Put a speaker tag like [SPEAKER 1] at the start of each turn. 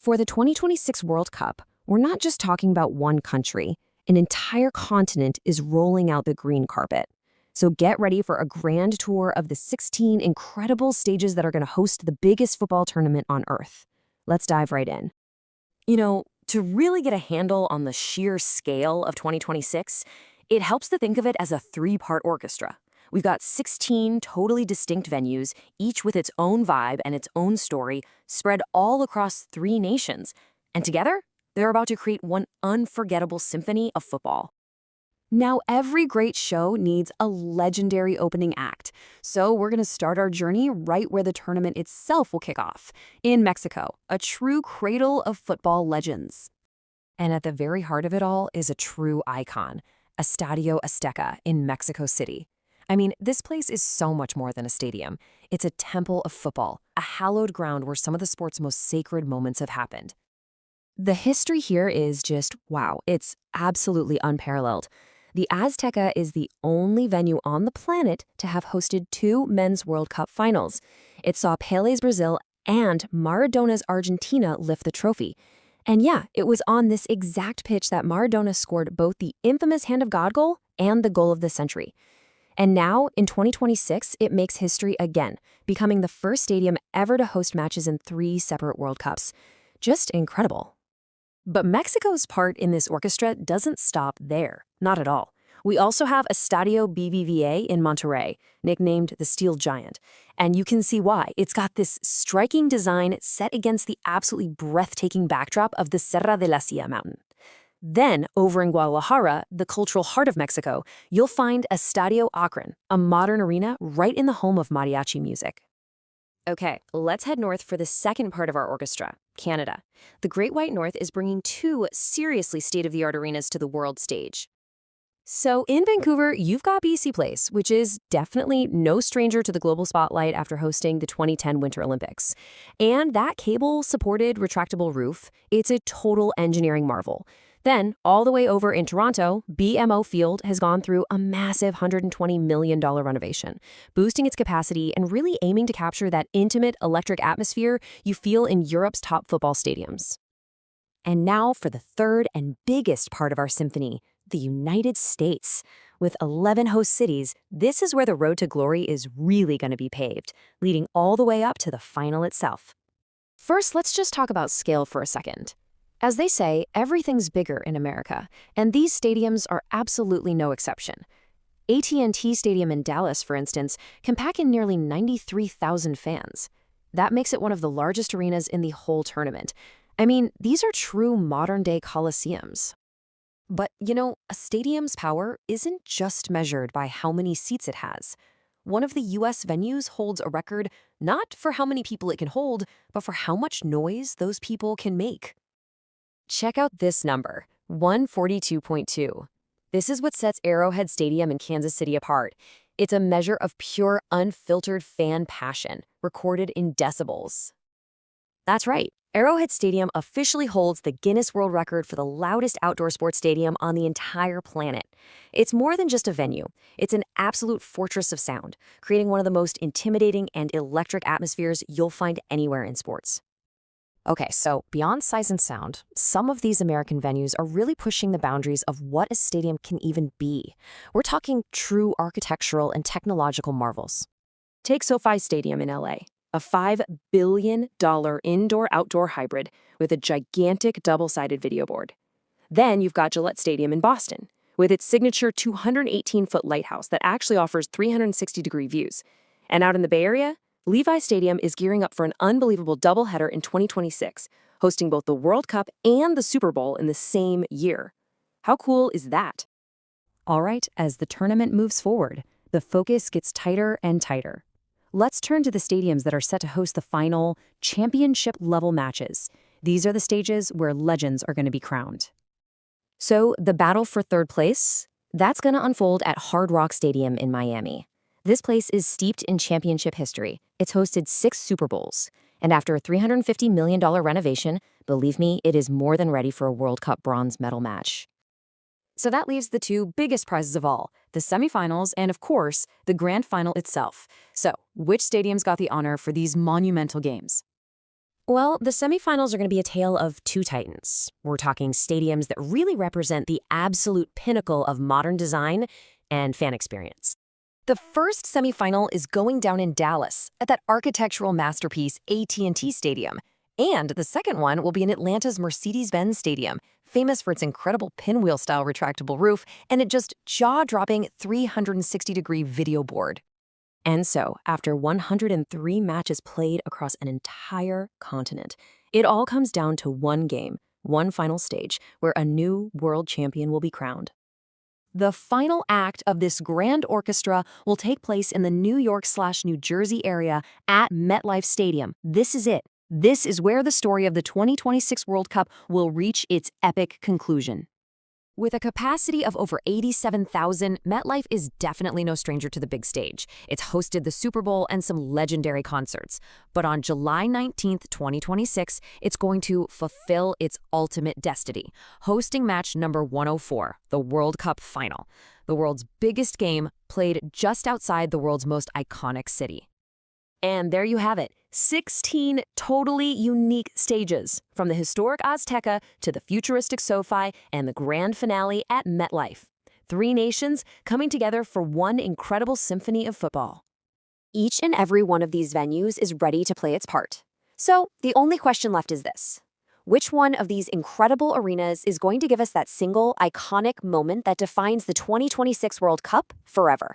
[SPEAKER 1] For the 2026 World Cup, we're not just talking about one country. An entire continent is rolling out the green carpet. So get ready for a grand tour of the 16 incredible stages that are going to host the biggest football tournament on Earth. Let's dive right in. To really get a handle on the sheer scale of 2026, it helps to think of it as a three-part orchestra. We've got 16 totally distinct venues, each with its own vibe and its own story, spread all across 3 nations. And together, they're about to create one unforgettable symphony of football. Now, every great show needs a legendary opening act. So we're going to start our journey right where the tournament itself will kick off, in Mexico, a true cradle of football legends. And at the very heart of it all is a true icon, Estadio Azteca in Mexico City. I mean, this place is so much more than a stadium. It's a temple of football, a hallowed ground where some of the sport's most sacred moments have happened. The history here is just, wow, it's absolutely unparalleled. The Azteca is the only venue on the planet to have hosted 2 Men's World Cup finals. It saw Pele's Brazil and Maradona's Argentina lift the trophy. And yeah, it was on this exact pitch that Maradona scored both the infamous Hand of God goal and the goal of the century. And now, in 2026, it makes history again, becoming the first stadium ever to host matches in 3 separate World Cups. Just incredible. But Mexico's part in this orchestra doesn't stop there. Not at all. We also have Estadio BBVA in Monterrey, nicknamed the Steel Giant. And you can see why. It's got this striking design set against the absolutely breathtaking backdrop of the Serra de la Silla mountain. Then, over in Guadalajara, the cultural heart of Mexico, you'll find Estadio Akron, a modern arena right in the home of mariachi music. Okay, let's head north for the second part of our orchestra, Canada. The Great White North is bringing 2 seriously state-of-the-art arenas to the world stage. So in Vancouver, you've got BC Place, which is definitely no stranger to the global spotlight after hosting the 2010 Winter Olympics. And that cable-supported retractable roof, it's a total engineering marvel. Then, all the way over in Toronto, BMO Field has gone through a massive $120 million renovation, boosting its capacity and really aiming to capture that intimate electric atmosphere you feel in Europe's top football stadiums. And now for the third and biggest part of our symphony, the United States. With 11 host cities, this is where the road to glory is really going to be paved, leading all the way up to the final itself. First, let's just talk about scale for a second. As they say, everything's bigger in America, and these stadiums are absolutely no exception. AT&T Stadium in Dallas, for instance, can pack in nearly 93,000 fans. That makes it one of the largest arenas in the whole tournament. I mean, these are true modern-day coliseums. But, a stadium's power isn't just measured by how many seats it has. One of the U.S. venues holds a record not for how many people it can hold, but for how much noise those people can make. Check out this number, 142.2. This is what sets Arrowhead Stadium in Kansas City apart. It's a measure of pure, unfiltered fan passion, recorded in decibels. That's right. Arrowhead Stadium officially holds the Guinness World Record for the loudest outdoor sports stadium on the entire planet. It's more than just a venue. It's an absolute fortress of sound, creating one of the most intimidating and electric atmospheres you'll find anywhere in sports. Okay, so beyond size and sound, some of these American venues are really pushing the boundaries of what a stadium can even be. We're talking true architectural and technological marvels. Take SoFi Stadium in LA, a $5 billion indoor-outdoor hybrid with a gigantic double-sided video board. Then you've got Gillette Stadium in Boston, with its signature 218-foot lighthouse that actually offers 360-degree views. And out in the Bay Area, Levi Stadium is gearing up for an unbelievable doubleheader in 2026, hosting both the World Cup and the Super Bowl in the same year. How cool is that? All right, as the tournament moves forward, the focus gets tighter and tighter. Let's turn to the stadiums that are set to host the final championship-level matches. These are the stages where legends are going to be crowned. So, the battle for third place, that's going to unfold at Hard Rock Stadium in Miami. This place is steeped in championship history. It's hosted 6 Super Bowls. And after a $350 million renovation, believe me, it is more than ready for a World Cup bronze medal match. So that leaves the 2 biggest prizes of all, the semifinals and, of course, the grand final itself. So, which stadiums got the honor for these monumental games? Well, the semifinals are going to be a tale of two titans. We're talking stadiums that really represent the absolute pinnacle of modern design and fan experience. The first semifinal is going down in Dallas at that architectural masterpiece AT&T Stadium. And the second one will be in Atlanta's Mercedes-Benz Stadium, famous for its incredible pinwheel-style retractable roof and its just jaw-dropping 360-degree video board. And so, after 103 matches played across an entire continent, it all comes down to one game, one final stage, where a new world champion will be crowned. The final act of this grand orchestra will take place in the New York/New Jersey area at MetLife Stadium. This is it. This is where the story of the 2026 World Cup will reach its epic conclusion. With a capacity of over 87,000, MetLife is definitely no stranger to the big stage. It's hosted the Super Bowl and some legendary concerts. But on July 19th, 2026, it's going to fulfill its ultimate destiny, hosting match number 104, the World Cup Final, the world's biggest game played just outside the world's most iconic city. And there you have it, 16 totally unique stages, from the historic Azteca to the futuristic SoFi and the grand finale at MetLife. 3 nations coming together for one incredible symphony of football. Each and every one of these venues is ready to play its part. So the only question left is this. Which one of these incredible arenas is going to give us that single, iconic moment that defines the 2026 World Cup forever?